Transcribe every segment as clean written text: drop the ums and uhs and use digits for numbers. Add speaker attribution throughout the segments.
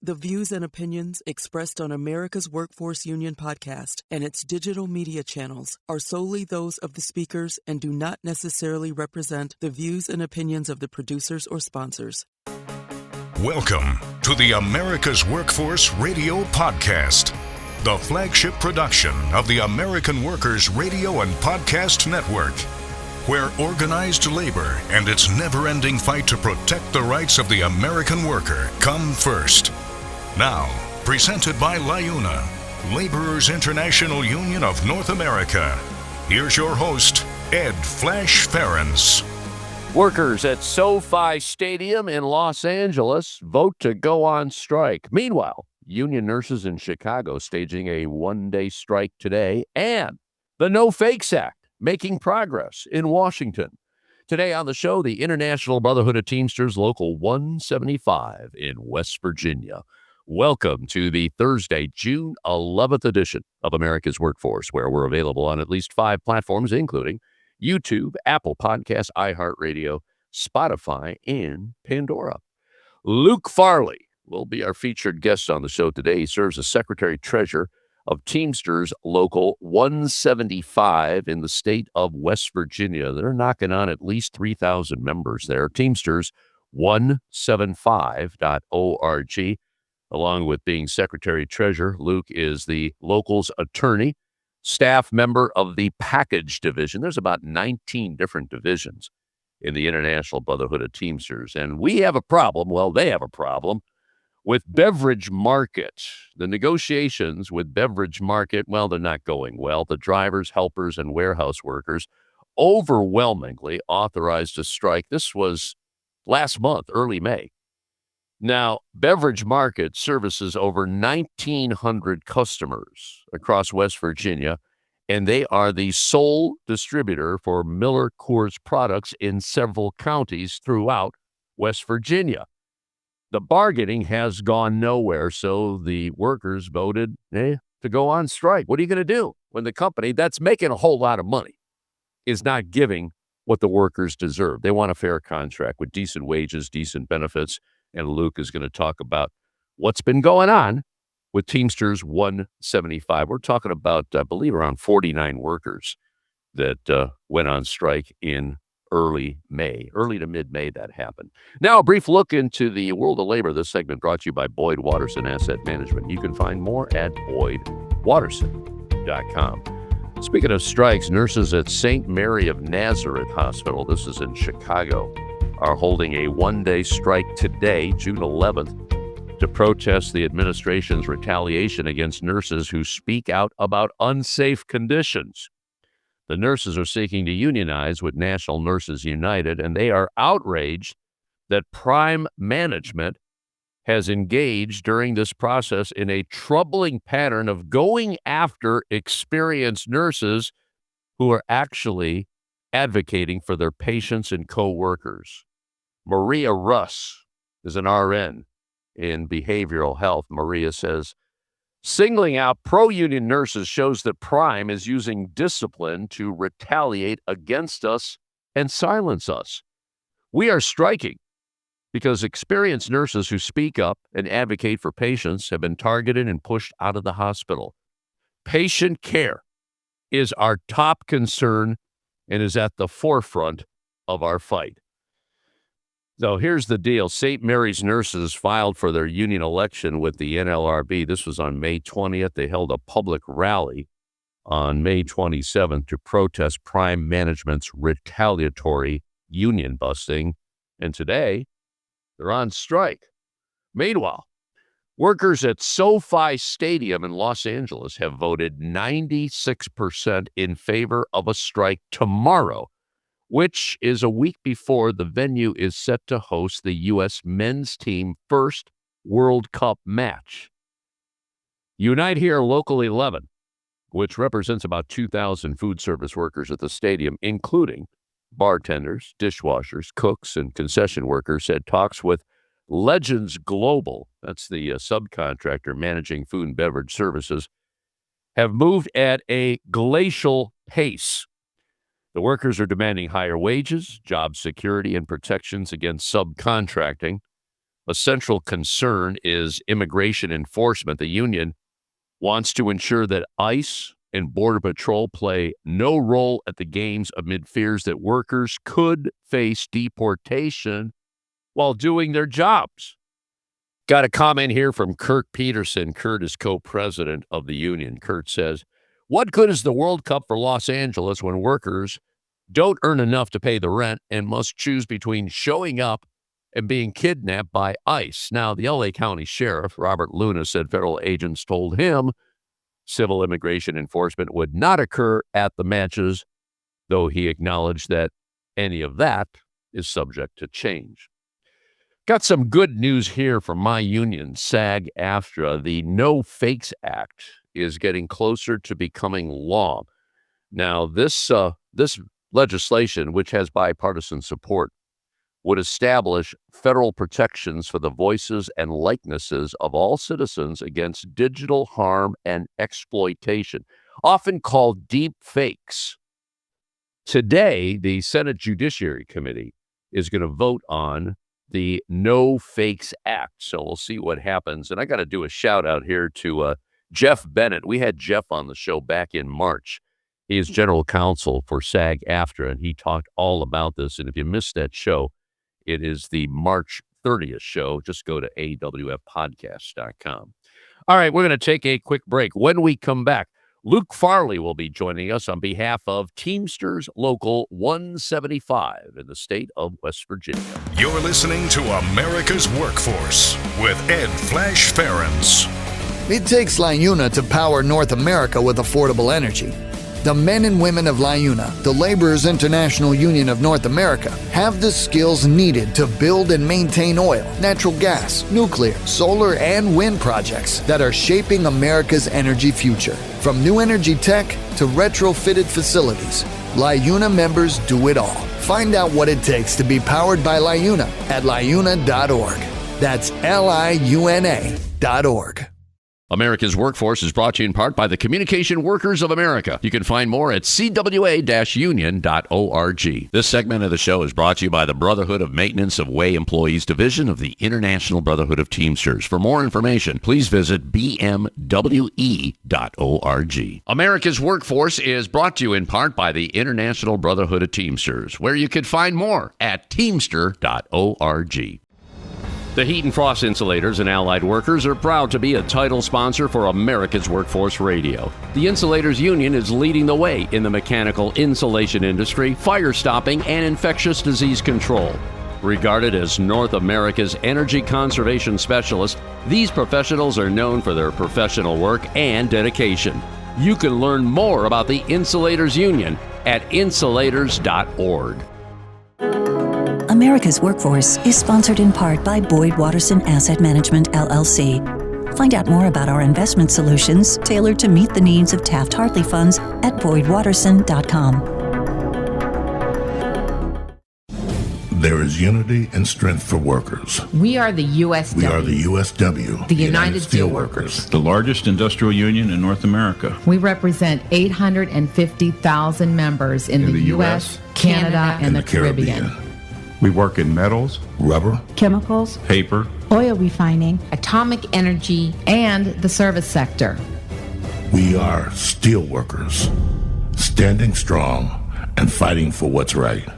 Speaker 1: The views and opinions expressed on America's Workforce Union podcast and its digital media channels are solely those of the speakers and do not necessarily represent the views and opinions of the producers or sponsors.
Speaker 2: Welcome to the America's Workforce Radio Podcast, the flagship production of the American Workers Radio and Podcast Network, where organized labor and its never-ending fight to protect the rights of the American worker come first. Now, presented by LIUNA, Laborers International Union of North America. Here's your host, Ed Flash Ferens.
Speaker 3: Workers at SoFi Stadium in Los Angeles vote to go on strike. Meanwhile, union nurses in Chicago staging a one-day strike today, and the No Fakes Act making progress in Washington. Today on the show, the International Brotherhood of Teamsters Local 175 in West Virginia. Welcome to the Thursday, June 11th edition of America's Workforce, where we're available on at least 5 platforms, including YouTube, Apple Podcasts, iHeartRadio, Spotify, and Pandora. Luke Farley will be our featured guest on the show today. He serves as Secretary-Treasurer of Teamsters Local 175 in the state of West Virginia. They're knocking on at least 3,000 members there. Teamsters175.org. Along with being Secretary-Treasurer, Luke is the local's attorney, staff member of the package division. There's about 19 different divisions in the International Brotherhood of Teamsters. And we have a problem, well, they have a problem, with Beverage Market. The negotiations with Beverage Market, well, they're not going well. The drivers, helpers, and warehouse workers overwhelmingly authorized a strike. This was last month, early May. Now, Beverage Market services over 1,900 customers across West Virginia, and they are the sole distributor for MillerCoors products in several counties throughout West Virginia. The bargaining has gone nowhere, so the workers voted to go on strike. What are you going to do when the company that's making a whole lot of money is not giving what the workers deserve? They want a fair contract with decent wages, decent benefits. And Luke is going to talk about what's been going on with Teamsters 175. We're talking about, I believe, around 49 workers that went on strike in early to mid-May that happened. Now, a brief look into the world of labor. This segment brought to you by Boyd Watterson Asset Management. You can find more at boydwatterson.com. Speaking of strikes, nurses at St. Mary of Nazareth Hospital, this is in Chicago, are holding a one-day strike today, June 11th, to protest the administration's retaliation against nurses who speak out about unsafe conditions. The nurses are seeking to unionize with National Nurses United, and they are outraged that Prime Management has engaged during this process in a troubling pattern of going after experienced nurses who are actually advocating for their patients and co-workers. Maria Russ is an RN in behavioral health. Maria says, singling out pro-union nurses shows that Prime is using discipline to retaliate against us and silence us. We are striking because experienced nurses who speak up and advocate for patients have been targeted and pushed out of the hospital. Patient care is our top concern and is at the forefront of our fight. So here's the deal. St. Mary's nurses filed for their union election with the NLRB. This was on May 20th. They held a public rally on May 27th to protest Prime Management's retaliatory union busting. And today, they're on strike. Meanwhile, workers at SoFi Stadium in Los Angeles have voted 96% in favor of a strike tomorrow, which is a week before the venue is set to host the U.S. men's team first World Cup match. Unite Here Local 11, which represents about 2,000 food service workers at the stadium, including bartenders, dishwashers, cooks, and concession workers, had talks with Legends Global, that's the subcontractor managing food and beverage services, have moved at a glacial pace. The workers are demanding higher wages, job security, and protections against subcontracting. A central concern is immigration enforcement. The union wants to ensure that ICE and Border Patrol play no role at the games amid fears that workers could face deportation while doing their jobs. Got a comment here from Kurt Peterson. Kurt is co-president of the union. Kurt says, "What good is the World Cup for Los Angeles when workers don't earn enough to pay the rent and must choose between showing up and being kidnapped by ICE?" Now, the LA County Sheriff, Robert Luna, said federal agents told him civil immigration enforcement would not occur at the matches, though he acknowledged that any of that is subject to change. Got some good news here from my union, SAG-AFTRA. The No Fakes Act is getting closer to becoming law. Now, this legislation, which has bipartisan support, would establish federal protections for the voices and likenesses of all citizens against digital harm and exploitation, often called deep fakes. Today, the Senate Judiciary Committee is going to vote on the No Fakes Act. So we'll see what happens. And I got to do a shout out here to Jeff Bennett. We had Jeff on the show back in March. He is general counsel for SAG-AFTRA, and he talked all about this. And if you missed that show, it is the March 30th show. Just go to awfpodcast.com. All right, we're going to take a quick break. When we come back, Luke Farley will be joining us on behalf of Teamsters Local 175 in the state of West Virginia.
Speaker 2: You're listening to America's Workforce with Ed Flash Ferens.
Speaker 4: It takes LiUNA to power North America with affordable energy. The men and women of LiUNA, the Laborers International Union of North America, have the skills needed to build and maintain oil, natural gas, nuclear, solar, and wind projects that are shaping America's energy future. From new energy tech to retrofitted facilities, LiUNA members do it all. Find out what it takes to be powered by LiUNA at liuna.org. That's liuna.org.
Speaker 3: America's Workforce is brought to you in part by the Communication Workers of America. You can find more at cwa-union.org. This segment of the show is brought to you by the Brotherhood of Maintenance of Way Employees Division of the International Brotherhood of Teamsters. For more information, please visit bmwe.org. America's Workforce is brought to you in part by the International Brotherhood of Teamsters, where you can find more at teamster.org. The Heat and Frost Insulators and Allied Workers are proud to be a title sponsor for America's Workforce Radio. The Insulators Union is leading the way in the mechanical insulation industry, fire stopping, and infectious disease control. Regarded as North America's energy conservation specialists, these professionals are known for their professional work and dedication. You can learn more about the Insulators Union at insulators.org.
Speaker 5: America's Workforce is sponsored in part by Boyd Watterson Asset Management, LLC. Find out more about our investment solutions tailored to meet the needs of Taft-Hartley funds at boydwatterson.com.
Speaker 6: There is unity and strength for workers.
Speaker 7: We are the USW.
Speaker 6: We are the USW.
Speaker 7: The United Steelworkers.
Speaker 8: The largest industrial union in North America.
Speaker 7: We represent 850,000 members in the U.S., Canada, and the Caribbean.
Speaker 8: We work in metals,
Speaker 6: rubber,
Speaker 9: chemicals,
Speaker 8: paper,
Speaker 9: oil refining,
Speaker 7: atomic energy, and the service sector.
Speaker 6: We are steelworkers, standing strong and fighting for what's right.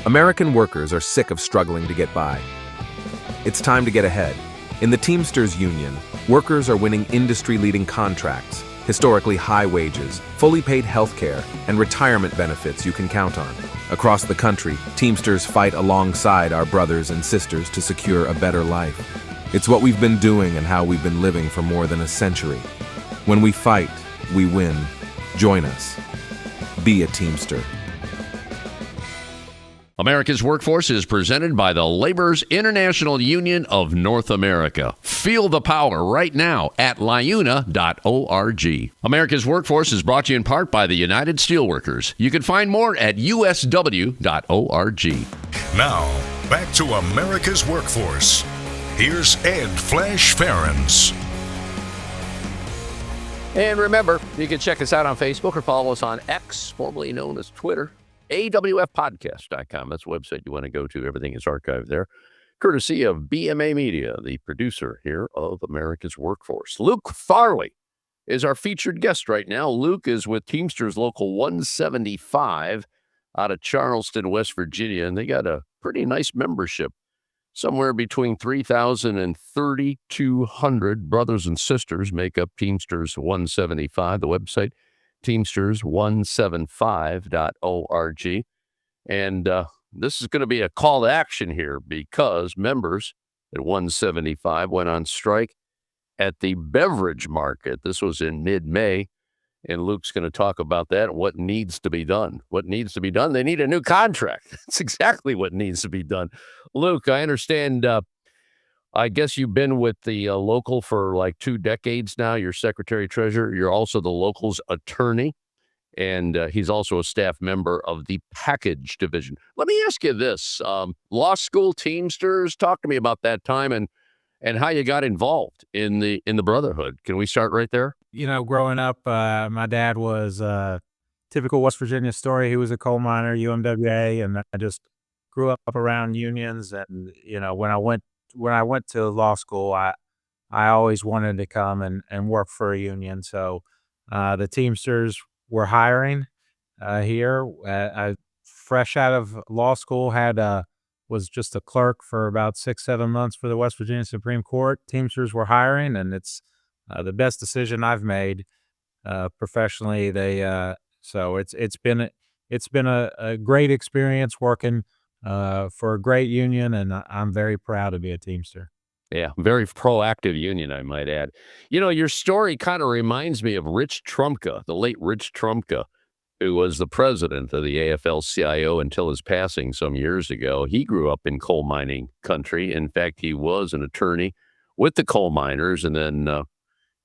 Speaker 10: American workers are sick of struggling to get by. It's time to get ahead. In the Teamsters Union, workers are winning industry-leading contracts, historically high wages, fully paid health care, and retirement benefits you can count on. Across the country, Teamsters fight alongside our brothers and sisters to secure a better life. It's what we've been doing and how we've been living for more than a century. When we fight, we win. Join us. Be a Teamster.
Speaker 3: America's Workforce is presented by the Laborers International Union of North America. Feel the power right now at liuna.org. America's Workforce is brought to you in part by the United Steelworkers. You can find more at usw.org.
Speaker 2: Now, back to America's Workforce. Here's Ed Flash Ferens.
Speaker 3: And remember, you can check us out on Facebook or follow us on X, formerly known as Twitter. awfpodcast.com. That's the website you want to go to. Everything is archived there. courtesy of BMA Media, the producer here of America's Workforce. Luke Farley is our featured guest right now. Luke is with Teamsters Local 175 out of Charleston, West Virginia, and they got a pretty nice membership. Somewhere between 3,000 and 3,200 brothers and sisters make up Teamsters 175. The website, teamsters175.org. And this is going to be a call to action here because members at 175 went on strike at the Beverage Market. This was in mid-May. And Luke's going to talk about that and what needs to be done. What needs to be done? They need a new contract. That's exactly what needs to be done. Luke, I understand, I guess you've been with the local for like 2 decades now. You're secretary-treasurer. You're also the local's attorney, and he's also a staff member of the package division. Let me ask you this. Law school Teamsters, talk to me about that time and how you got involved in the brotherhood. Can we start right there?
Speaker 9: You know, growing up, my dad was typical West Virginia story. He was a coal miner, UMWA, and I just grew up around unions. And you know, when I went to law school, I always wanted to come and work for a union. So the Teamsters were hiring here. I fresh out of law school was just a clerk for about 6-7 months for the West Virginia Supreme Court. Teamsters were hiring, and it's the best decision I've made professionally. So it's been a great experience working for a great union, and I'm very proud to be a Teamster.
Speaker 3: Yeah, very proactive union, I might add. You know, your story kind of reminds me of Rich Trumka, the late Rich Trumka, who was the president of the AFL-CIO until his passing some years ago. He grew up in coal mining country. In fact, he was an attorney with the coal miners and then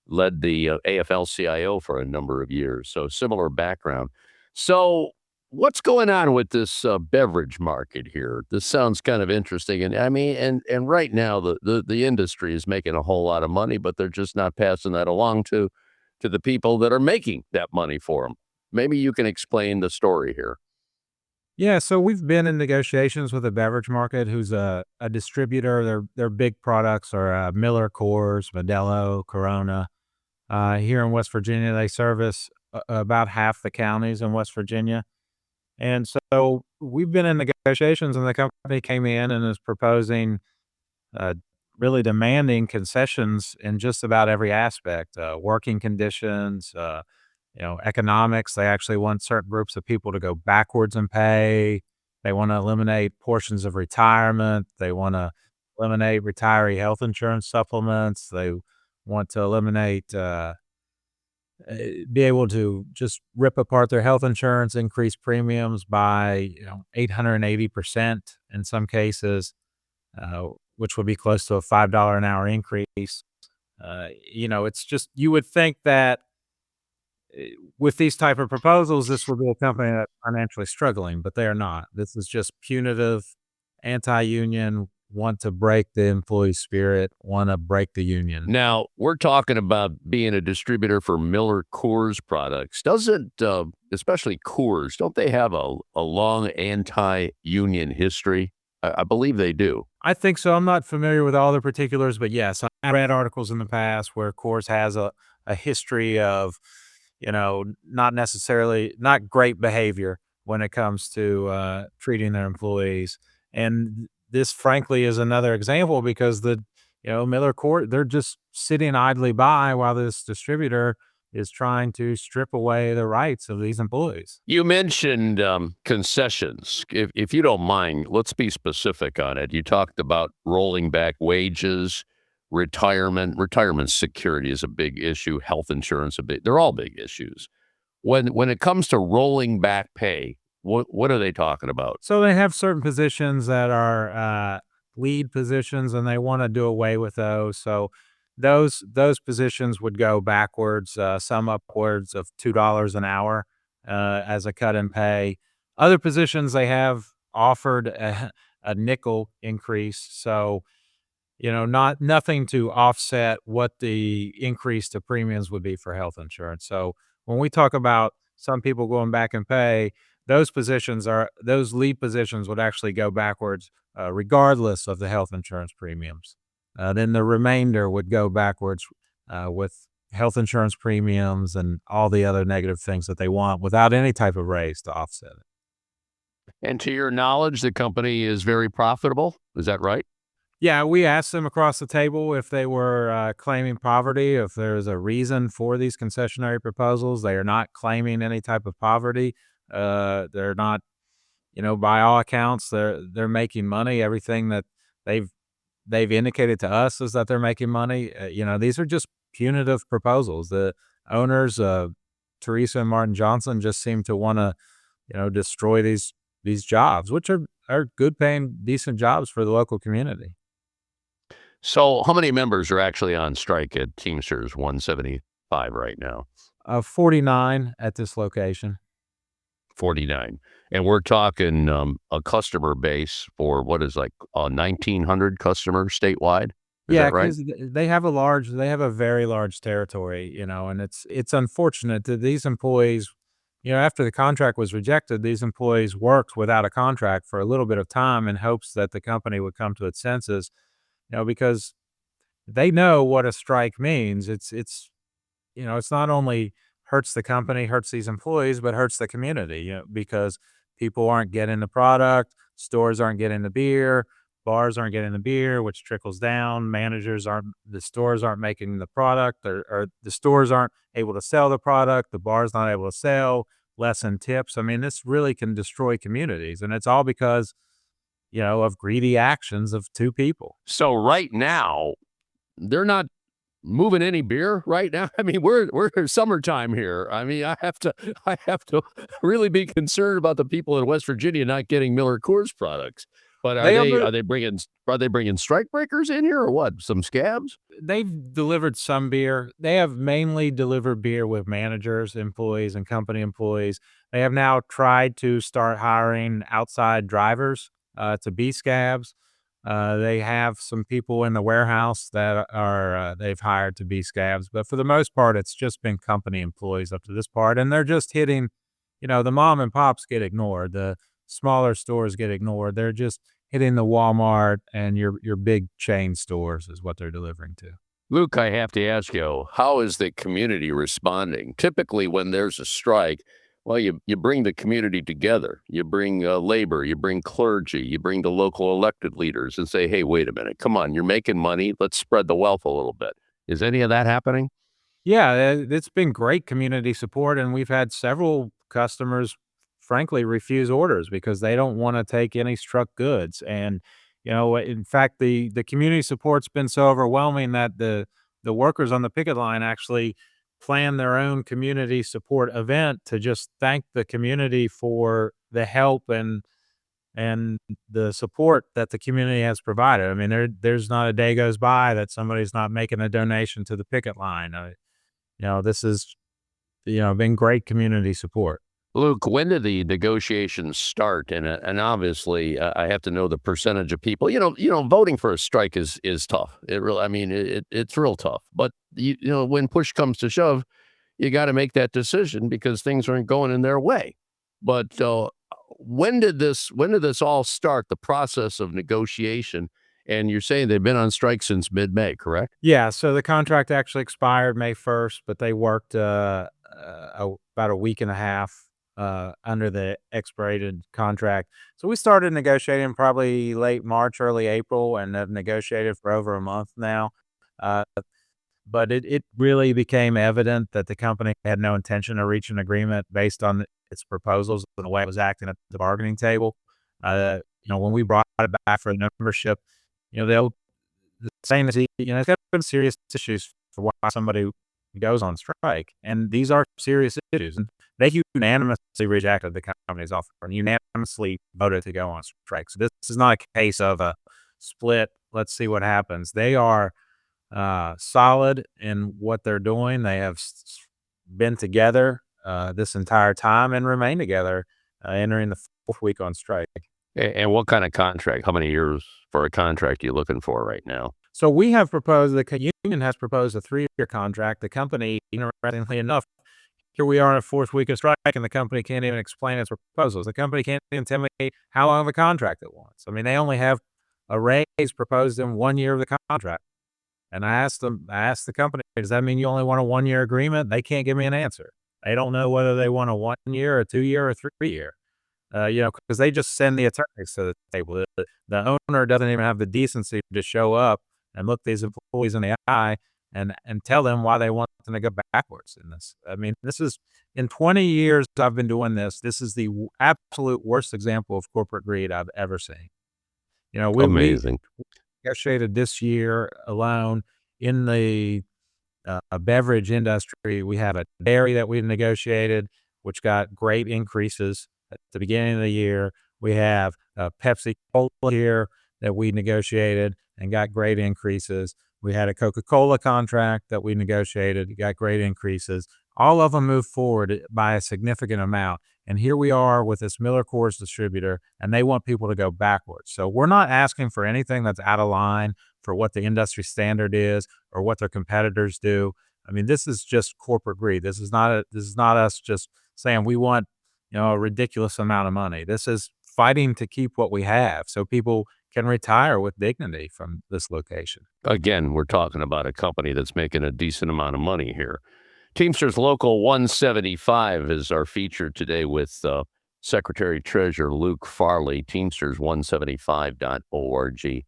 Speaker 3: led the AFL-CIO for a number of years. So similar background. So what's going on with this beverage market here? This sounds kind of interesting. And I mean, and right now the industry is making a whole lot of money, but they're just not passing that along to the people that are making that money for them. Maybe you can explain the story here.
Speaker 9: Yeah, so we've been in negotiations with the Beverage Market, who's a distributor. Their big products are MillerCoors, Modelo, Corona. Here in West Virginia, they service about half the counties in West Virginia. And so we've been in negotiations, and the company came in and is proposing really demanding concessions in just about every aspect, working conditions, economics. They actually want certain groups of people to go backwards in pay. They want to eliminate portions of retirement. They want to eliminate retiree health insurance supplements. They want to eliminate, be able to just rip apart their health insurance, increase premiums by 880% in some cases, which would be close to a $5 an hour increase. It's just, you would think that with these type of proposals, this would be a company that's financially struggling, but they are not. This is just punitive, anti-union, want to break the employee spirit, want to break the union.
Speaker 3: Now, we're talking about being a distributor for MillerCoors products. Doesn't, especially Coors, don't they have a long anti-union history? I believe they do.
Speaker 9: I think so. I'm not familiar with all the particulars, but yes, I read articles in the past where Coors has a history of, not great behavior when it comes to treating their employees. And this, frankly, is another example because MillerCoors, they're just sitting idly by while this distributor is trying to strip away the rights of these employees.
Speaker 3: You mentioned concessions. If you don't mind, let's be specific on it. You talked about rolling back wages, retirement security is a big issue, health insurance they're all big issues. When it comes to rolling back pay, what are they talking about?
Speaker 9: So they have certain positions that are lead positions, and they want to do away with those. So those positions would go backwards, some upwards of $2 an hour as a cut in pay. Other positions, they have offered a nickel increase. So, nothing to offset what the increase to premiums would be for health insurance. So when we talk about some people going back in pay, those lead positions would actually go backwards regardless of the health insurance premiums. Then the remainder would go backwards with health insurance premiums and all the other negative things that they want without any type of raise to offset it.
Speaker 3: And to your knowledge, the company is very profitable. Is that right?
Speaker 9: Yeah, we asked them across the table if they were claiming poverty, if there's a reason for these concessionary proposals. They are not claiming any type of poverty. They're not, by all accounts, they're making money. Everything that they've indicated to us is that they're making money. These are just punitive proposals. The owners, Teresa and Martin Johnson, just seem to want to, destroy these jobs, which are good paying, decent jobs for the local community.
Speaker 3: So how many members are actually on strike at Teamsters 175 right now?
Speaker 9: 49 at this location.
Speaker 3: 49. And we're talking a customer base for what is like 1,900 customers statewide? Is that right?
Speaker 9: Because they have a very large territory, and it's unfortunate that these employees, after the contract was rejected, these employees worked without a contract for a little bit of time in hopes that the company would come to its senses, because they know what a strike means. It's not only hurts the company, hurts these employees, but hurts the community, because people aren't getting the product, stores aren't getting the beer, bars aren't getting the beer, which trickles down. The stores aren't making the product, or the stores aren't able to sell the product, the bar's not able to sell, less in tips. I mean, this really can destroy communities, and it's all because, of greedy actions of two people.
Speaker 3: So right now, they're not moving any beer right now. I mean, we're summertime here. I mean, I have to really be concerned about the people in West Virginia not getting MillerCoors products. But are they bringing strike breakers in here or what? Some scabs?
Speaker 9: They've delivered some beer. They have mainly delivered beer with managers, employees, and company employees. They have now tried to start hiring outside drivers to be scabs. They have some people in the warehouse that they've hired to be scabs, but for the most part, it's just been company employees up to this part, and they're just hitting, the mom and pops get ignored, the smaller stores get ignored. They're just hitting the Walmart and your big chain stores is what they're delivering to.
Speaker 3: Luke, I have to ask you, how is the community responding? Typically, when there's a strike, well, you bring the community together. You bring labor, you bring clergy, you bring the local elected leaders and say, hey, wait a minute, come on, you're making money. Let's spread the wealth a little bit. Is any of that happening?
Speaker 9: Yeah, it's been great community support, and we've had several customers, frankly, refuse orders because they don't want to take any struck goods. And, in fact, the community support's been so overwhelming that the workers on the picket line actually plan their own community support event to just thank the community for the help and the support that the community has provided. I mean, there's not a day goes by that somebody's not making a donation to the picket line. This is, been great community support.
Speaker 3: Luke, when did the negotiations start? And obviously, I have to know the percentage of people. Voting for a strike is tough. It's real tough. But when push comes to shove, you got to make that decision because things aren't going in their way. But when did this all start? The process of negotiation. And you're saying they've been on strike since mid-May, correct?
Speaker 9: Yeah. So the contract actually expired May 1st, but they worked about a week and a half under the expirated contract. So we started negotiating probably late March, early April, and have negotiated for over a month now. But it really became evident that the company had no intention to reach an agreement based on its proposals and the way it was acting at the bargaining table. When we brought it back for membership, they'll saying that it's got been serious issues for why somebody goes on strike, and these are serious issues. And they unanimously rejected the company's offer and unanimously voted to go on strike. So this is not a case of a split. Let's see what happens. They are solid in what they're doing. They have been together this entire time and remain together, entering the fourth week on strike.
Speaker 3: And what kind of contract? How many years for a contract are you looking for right now?
Speaker 9: So we have proposed, the union has proposed a 3-year contract. The company, interestingly enough, here we are in a fourth week of strike, and the company can't even explain its proposals. The company can't even tell me how long of a contract it wants. I mean, they only have a raise proposed in 1 year of the contract. And I asked the company, does that mean you only want a 1-year agreement? They can't give me an answer. They don't know whether they want a 1 year, a 2 year, or 3 year. Because they just send the attorneys to the table. The owner doesn't even have the decency to show up and look these employees in the eye and tell them why they want them to go backwards in this. I mean, this is, in 20 years I've been doing this, this is the absolute worst example of corporate greed I've ever seen.
Speaker 3: Amazing.
Speaker 9: We negotiated this year alone in the beverage industry. We have a dairy that we negotiated, which got great increases at the beginning of the year. We have Pepsi Cola here that we negotiated and got great increases. We had a Coca-Cola contract that we negotiated, got great increases. All of them moved forward by a significant amount. And here we are with this MillerCoors distributor, and they want people to go backwards. So we're not asking for anything that's out of line for what the industry standard is or what their competitors do. I mean, this is just corporate greed. This is not us just saying we want, a ridiculous amount of money. This is fighting to keep what we have so people can retire with dignity from this location.
Speaker 3: Again, we're talking about a company that's making a decent amount of money here. Teamsters Local 175 is our feature today with Secretary Treasurer Luke Farley, Teamsters175.org.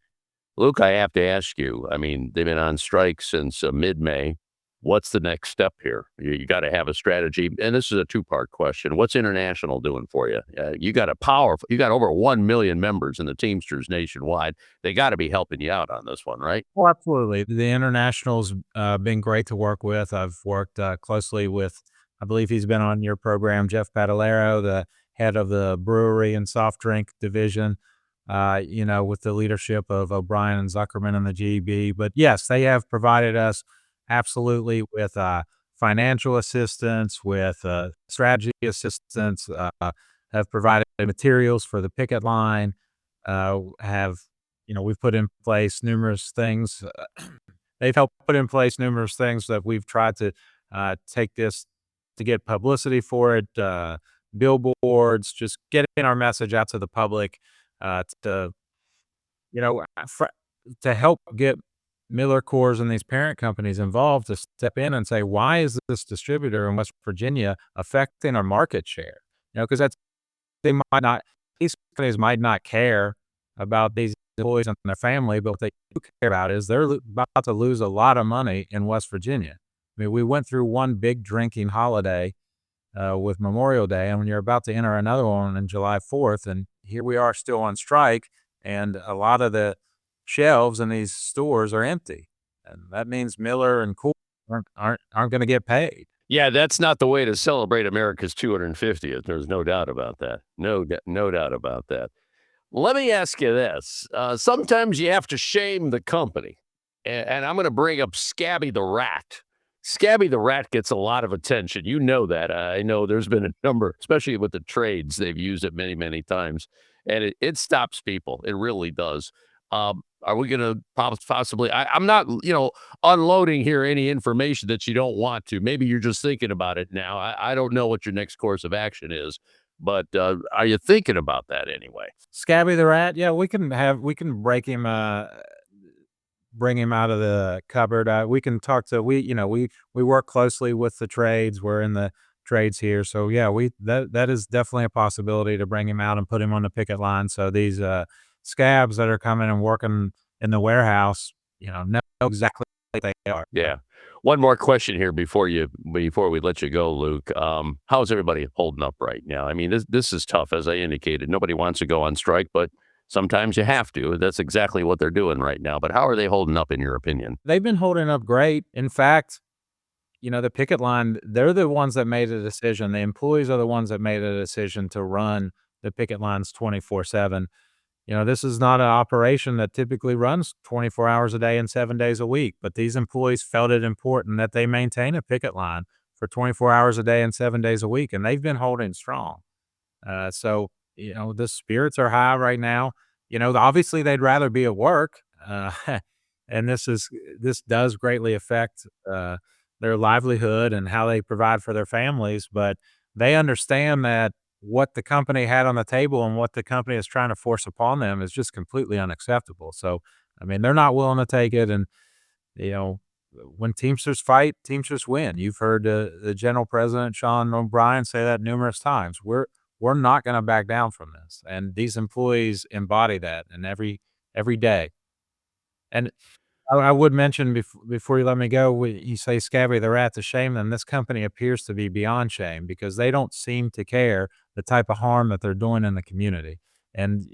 Speaker 3: Luke, I have to ask you, I mean, they've been on strike since mid-May. What's the next step here? You got to have a strategy. And this is a two-part question. What's International doing for you? You got over 1 million members in the Teamsters nationwide. They got to be helping you out on this one, right?
Speaker 9: Well, absolutely. The International's been great to work with. I've worked closely with, I believe he's been on your program, Jeff Padalero, the head of the brewery and soft drink division, with the leadership of O'Brien and Zuckerman and the GB. But yes, they have provided us absolutely with financial assistance, with strategy assistance, have provided materials for the picket line, we've put in place numerous things. They've helped put in place numerous things that we've tried to take this to get publicity for it, billboards, just getting our message out to the public, to help get MillerCoors and these parent companies involved to step in and say, why is this distributor in West Virginia affecting our market share? Because these companies might not care about these employees and their family, but what they do care about is they're about to lose a lot of money in West Virginia. I mean, we went through one big drinking holiday with Memorial Day, and when you're about to enter another one on July 4th, and here we are still on strike, and a lot of the shelves in these stores are empty, and that means Miller and Coors aren't going to get paid.
Speaker 3: Yeah, that's not the way to celebrate America's 250th. There's no doubt about that. No doubt about that. Let me ask you this. Sometimes you have to shame the company, and I'm going to bring up Scabby the Rat. Scabby the Rat gets a lot of attention. You know that. I know there's been a number, especially with the trades. They've used it many, many times, and it stops people. It really does. Are we going to possibly, I'm not, unloading here any information that you don't want to. Maybe you're just thinking about it now. I don't know what your next course of action is, but are you thinking about that anyway?
Speaker 9: Scabby the Rat, yeah, we can break him, bring him out of the cupboard. We can talk to, we work closely with the trades. We're in the trades here. So yeah, that is definitely a possibility to bring him out and put him on the picket line. So these, scabs that are coming and working in the warehouse, know exactly what they are.
Speaker 3: Yeah. One more question here before we let you go, Luke. How's everybody holding up right now? I mean, this is tough, as I indicated. Nobody wants to go on strike, but sometimes you have to. That's exactly what they're doing right now. But how are they holding up, in your opinion?
Speaker 9: They've been holding up great. In fact, the picket line, they're the ones that made a decision. The employees are the ones that made a decision to run the picket lines 24/7. This is not an operation that typically runs 24 hours a day and 7 days a week, but these employees felt it important that they maintain a picket line for 24 hours a day and 7 days a week, and they've been holding strong. So the spirits are high right now. Obviously they'd rather be at work, and this does greatly affect their livelihood and how they provide for their families, but they understand that what the company had on the table and what the company is trying to force upon them is just completely unacceptable. So, I mean, they're not willing to take it. And, when Teamsters fight, Teamsters win. You've heard the general president, Sean O'Brien, say that numerous times. We're not going to back down from this. And these employees embody that and every day. And I would mention before you let me go, you say Scabby the rat to shame them. This company appears to be beyond shame because they don't seem to care the type of harm that they're doing in the community. And,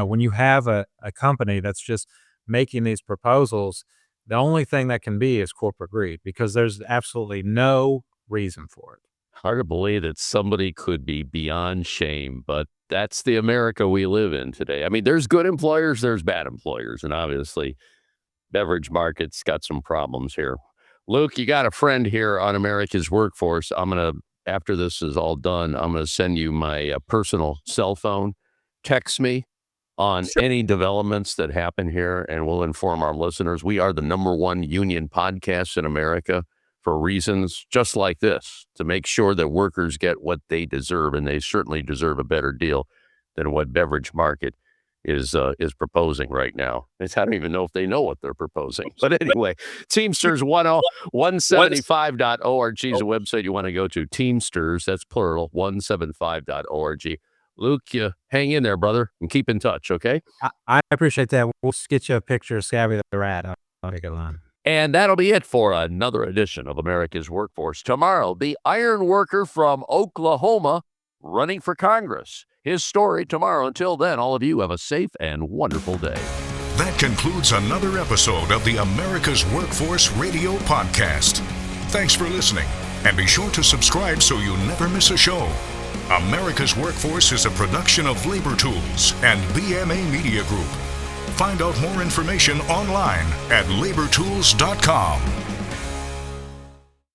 Speaker 9: when you have a company that's just making these proposals, the only thing that can be is corporate greed because there's absolutely no reason for it.
Speaker 3: Hard to believe that somebody could be beyond shame, but that's the America we live in today. I mean, there's good employers, there's bad employers, and obviously Beverage Market's got some problems here. Luke, you got a friend here on America's Workforce. After this is all done, I'm going to send you my personal cell phone. Text me on any developments that happen here, and we'll inform our listeners. We are the #1 union podcast in America for reasons just like this, to make sure that workers get what they deserve, and they certainly deserve a better deal than what Beverage Market is proposing right now. I don't even know if they know what they're proposing. But anyway, Teamsters 175.org is a website you want to go to. Teamsters, that's plural, 175.org. Luke, you hang in there, brother, and keep in touch, okay?
Speaker 9: I appreciate that. We'll get you a picture of Scabby the rat. I'll take it on.
Speaker 3: And that'll be it for another edition of America's Workforce. Tomorrow, the iron worker from Oklahoma running for Congress. His story tomorrow. Until then, all of you have a safe and wonderful day.
Speaker 2: That concludes another episode of the America's Workforce Radio Podcast. Thanks for listening, and be sure to subscribe so you never miss a show. America's Workforce is a production of Labor Tools and BMA Media Group. Find out more information online at labortools.com.